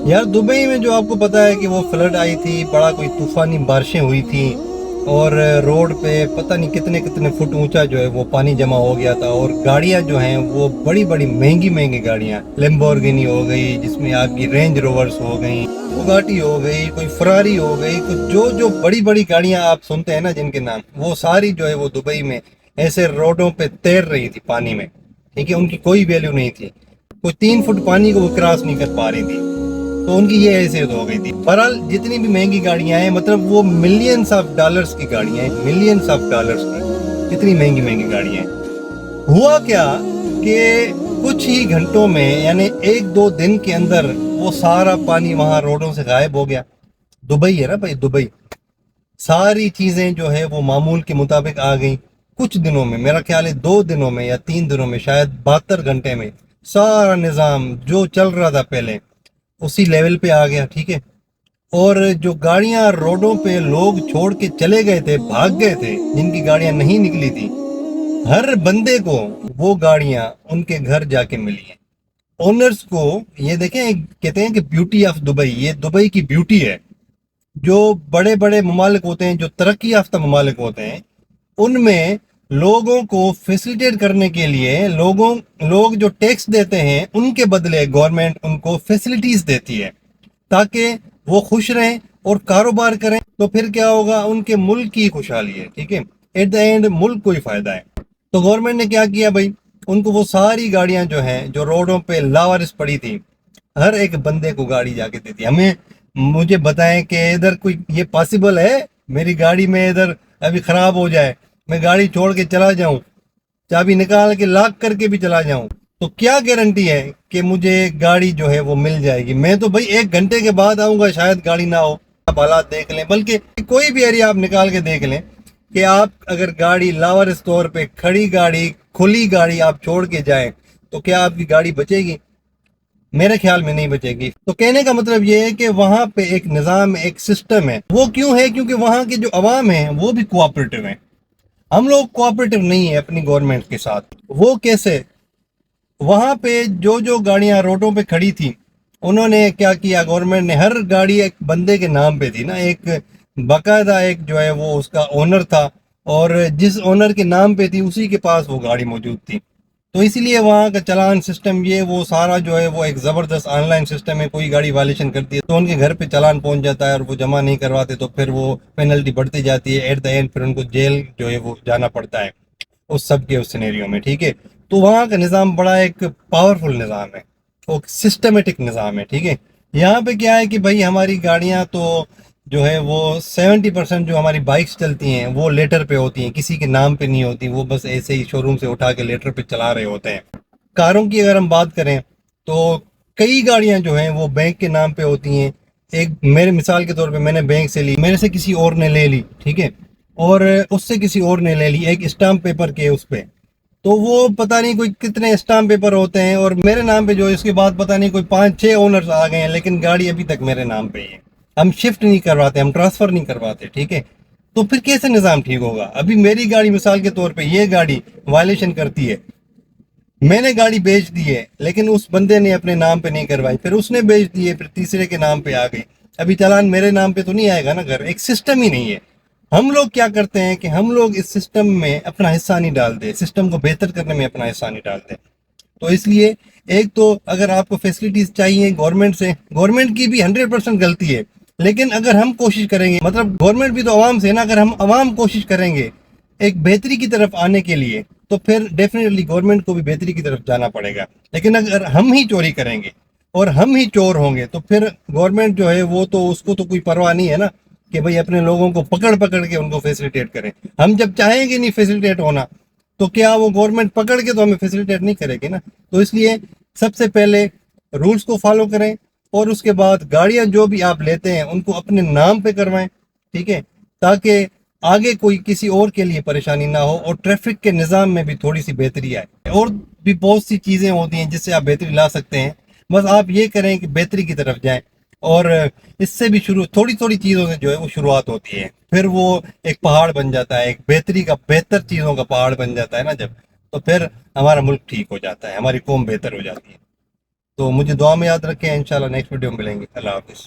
یار دبئی میں جو آپ کو پتا ہے کہ وہ فلڈ آئی تھی، بڑا کوئی طوفانی بارشیں ہوئی تھیں، اور روڈ پہ پتہ نہیں کتنے کتنے فٹ اونچا جو ہے وہ پانی جمع ہو گیا تھا، اور گاڑیاں جو ہیں وہ بڑی بڑی مہنگی مہنگی گاڑیاں، لیمبورگینی ہو گئی، جس میں آپ کی رینج روورز ہو گئیں، بگاٹی ہو گئی، کوئی فراری ہو گئی، کچھ جو بڑی بڑی گاڑیاں آپ سنتے ہیں نا جن کے نام، وہ ساری جو ہے وہ دبئی میں ایسے روڈوں پہ تیر رہی تھی پانی میں، ٹھیک ہے، ان کی کوئی ویلیو نہیں تھی، کوئی 3 فٹ پانی کو وہ کراس نہیں کر پا رہی تھی، تو ان کی یہ حیثیت ہو گئی تھی۔ بہرحال جتنی بھی مہنگی گاڑیاں ہیں، مطلب وہ ملینز آف ڈالرز کی گاڑیاں ہیں، ملینز آف ڈالرز کی، اتنی مہنگی مہنگی گاڑیاں ہیں۔ ہوا کیا کہ کچھ ہی گھنٹوں میں، یعنی 1-2 دن کے اندر، وہ سارا پانی وہاں روڈوں سے غائب ہو گیا۔ دبئی ہے نا بھائی، دبئی، ساری چیزیں جو ہے وہ معمول کے مطابق آ گئیں۔ کچھ دنوں میں، میرا خیال ہے 2 دنوں میں یا 3 دنوں میں، شاید 72 گھنٹے میں، سارا نظام جو چل رہا تھا پہلے اسی لیول پہ آ گیا، ٹھیک ہے۔ اور جو گاڑیاں روڈوں پہ لوگ چھوڑ کے چلے گئے تھے، بھاگ گئے تھے، جن کی گاڑیاں نہیں نکلی تھی، ہر بندے کو وہ گاڑیاں ان کے گھر جا کے ملی ہیں، اونرز کو۔ یہ دیکھیں، کہتے ہیں کہ بیوٹی آف دبئی، یہ دبئی کی بیوٹی ہے۔ جو بڑے بڑے ممالک ہوتے ہیں، جو ترقی یافتہ ممالک ہوتے ہیں، ان میں لوگوں کو فیسیلیٹیٹ کرنے کے لیے لوگ جو ٹیکس دیتے ہیں، ان کے بدلے گورنمنٹ ان کو فیسلٹیز دیتی ہے، تاکہ وہ خوش رہیں اور کاروبار کریں۔ تو پھر کیا ہوگا؟ ان کے ملک کی خوشحالی ہے، ٹھیک ہے، ایٹ دا اینڈ ملک کو ہی فائدہ ہے۔ تو گورنمنٹ نے کیا کیا بھائی؟ ان کو وہ ساری گاڑیاں جو ہیں، جو روڈوں پہ لاوارث پڑی تھی، ہر ایک بندے کو گاڑی جا کے دیتی۔ مجھے بتائیں کہ ادھر کوئی یہ پاسبل ہے میری گاڑی میں ادھر ابھی خراب ہو جائے، میں گاڑی چھوڑ کے چلا جاؤں، چابی نکال کے لاک کر کے بھی چلا جاؤں، تو کیا گارنٹی ہے کہ مجھے گاڑی جو ہے وہ مل جائے گی؟ میں تو بھائی 1 گھنٹے کے بعد آؤں گا، شاید گاڑی نہ ہو۔ آپ حالات دیکھ لیں، بلکہ کوئی بھی ایریا آپ نکال کے دیکھ لیں کہ آپ اگر گاڑی لاوارث طور پہ کھڑی گاڑی، کھلی گاڑی آپ چھوڑ کے جائیں، تو کیا آپ کی گاڑی بچے گی؟ میرے خیال میں نہیں بچے گی۔ تو کہنے کا مطلب یہ ہے کہ وہاں پہ ایک نظام، ایک سسٹم ہے۔ وہ کیوں ہے؟ کیونکہ وہاں کے جو عوام ہیں وہ بھی کوآپریٹو ہیں۔ ہم لوگ کوآپریٹو نہیں ہیں اپنی گورنمنٹ کے ساتھ۔ وہ کیسے؟ وہاں پہ جو گاڑیاں روڈوں پہ کھڑی تھی، انہوں نے کیا کیا؟ گورنمنٹ نے، ہر گاڑی ایک بندے کے نام پہ تھی نا، ایک باقاعدہ ایک جو ہے وہ اس کا اونر تھا، اور جس اونر کے نام پہ تھی اسی کے پاس وہ گاڑی موجود تھی۔ تو اسی لیے وہاں کا چلان سسٹم، یہ وہ سارا جو ہے وہ ایک زبردست آن لائن سسٹم ہے۔ کوئی گاڑی وائلیشن کرتی ہے تو ان کے گھر پہ چلان پہنچ جاتا ہے، اور وہ جمع نہیں کرواتے تو پھر وہ پینلٹی بڑھتی جاتی ہے، ایٹ دا اینڈ پھر ان کو جیل جو ہے وہ جانا پڑتا ہے اس سب کے اس سینیریو میں، ٹھیک ہے۔ تو وہاں کا نظام بڑا ایک پاورفل نظام ہے، وہ سسٹمیٹک نظام ہے، ٹھیک ہے۔ یہاں پہ کیا ہے کہ بھائی ہماری گاڑیاں تو جو ہے وہ 70% جو ہماری بائکس چلتی ہیں وہ لیٹر پہ ہوتی ہیں، کسی کے نام پہ نہیں ہوتی، وہ بس ایسے ہی شو روم سے اٹھا کے لیٹر پہ چلا رہے ہوتے ہیں۔ کاروں کی اگر ہم بات کریں تو کئی گاڑیاں جو ہیں وہ بینک کے نام پہ ہوتی ہیں۔ ایک میرے مثال کے طور پہ، میں نے بینک سے لی، میرے سے کسی اور نے لے لی، ٹھیک ہے، اور اس سے کسی اور نے لے لی ایک اسٹامپ پیپر کے اس پہ، تو وہ پتہ نہیں کوئی کتنے اسٹامپ پیپر ہوتے ہیں، اور میرے نام پہ جو اس کے بعد پتہ نہیں کوئی 5-6 اونرز آ گئے ہیں، لیکن گاڑی ابھی تک میرے نام پہ ہی ہے۔ ہم شفٹ نہیں کرواتے، ہم ٹرانسفر نہیں کرواتے، ٹھیک ہے۔ تو پھر کیسے نظام ٹھیک ہوگا؟ ابھی میری گاڑی مثال کے طور پہ، یہ گاڑی وائلیشن کرتی ہے، میں نے گاڑی بیچ دی ہے، لیکن اس بندے نے اپنے نام پہ نہیں کروائی، پھر اس نے بیچ دی ہے، پھر تیسرے کے نام پہ آ گئی، ابھی چلان میرے نام پہ تو نہیں آئے گا نا گھر، ایک سسٹم ہی نہیں ہے۔ ہم لوگ کیا کرتے ہیں کہ ہم لوگ اس سسٹم میں اپنا حصہ نہیں ڈالتے، سسٹم کو بہتر کرنے میں اپنا حصہ نہیں ڈالتے۔ تو اس لیے ایک تو اگر آپ کو فیسلٹیز چاہیے گورنمنٹ سے، گورنمنٹ کی بھی 100% غلطی ہے، لیکن اگر ہم کوشش کریں گے، مطلب گورنمنٹ بھی تو عوام سے ہے نا، اگر ہم عوام کوشش کریں گے ایک بہتری کی طرف آنے کے لیے، تو پھر ڈیفینیٹلی گورنمنٹ کو بھی بہتری کی طرف جانا پڑے گا۔ لیکن اگر ہم ہی چوری کریں گے اور ہم ہی چور ہوں گے، تو پھر گورنمنٹ جو ہے وہ تو، اس کو تو کوئی پرواہ نہیں ہے نا کہ بھئی اپنے لوگوں کو پکڑ پکڑ کے ان کو فیسیلیٹیٹ کریں۔ ہم جب چاہیں گے نہیں فیسیلیٹیٹ ہونا، تو کیا وہ گورنمنٹ پکڑ کے تو ہمیں فیسیلیٹیٹ نہیں کرے گی نا۔ تو اس لیے سب سے پہلے رولز کو فالو کریں، اور اس کے بعد گاڑیاں جو بھی آپ لیتے ہیں ان کو اپنے نام پہ کروائیں، ٹھیک ہے، تاکہ آگے کوئی کسی اور کے لیے پریشانی نہ ہو، اور ٹریفک کے نظام میں بھی تھوڑی سی بہتری آئے۔ اور بھی بہت سی چیزیں ہوتی ہیں جس سے آپ بہتری لا سکتے ہیں، بس آپ یہ کریں کہ بہتری کی طرف جائیں، اور اس سے بھی تھوڑی تھوڑی چیزوں سے جو ہے وہ شروعات ہوتی ہے، پھر وہ ایک پہاڑ بن جاتا ہے، ایک بہتری کا، بہتر چیزوں کا پہاڑ بن جاتا ہے نا جب، تو پھر ہمارا ملک ٹھیک ہو جاتا ہے، ہماری قوم بہتر ہو جاتی ہے۔ تو مجھے دعا میں یاد رکھیں، انشاءاللہ نیکسٹ ویڈیو میں ملیں گے. اللہ حافظ.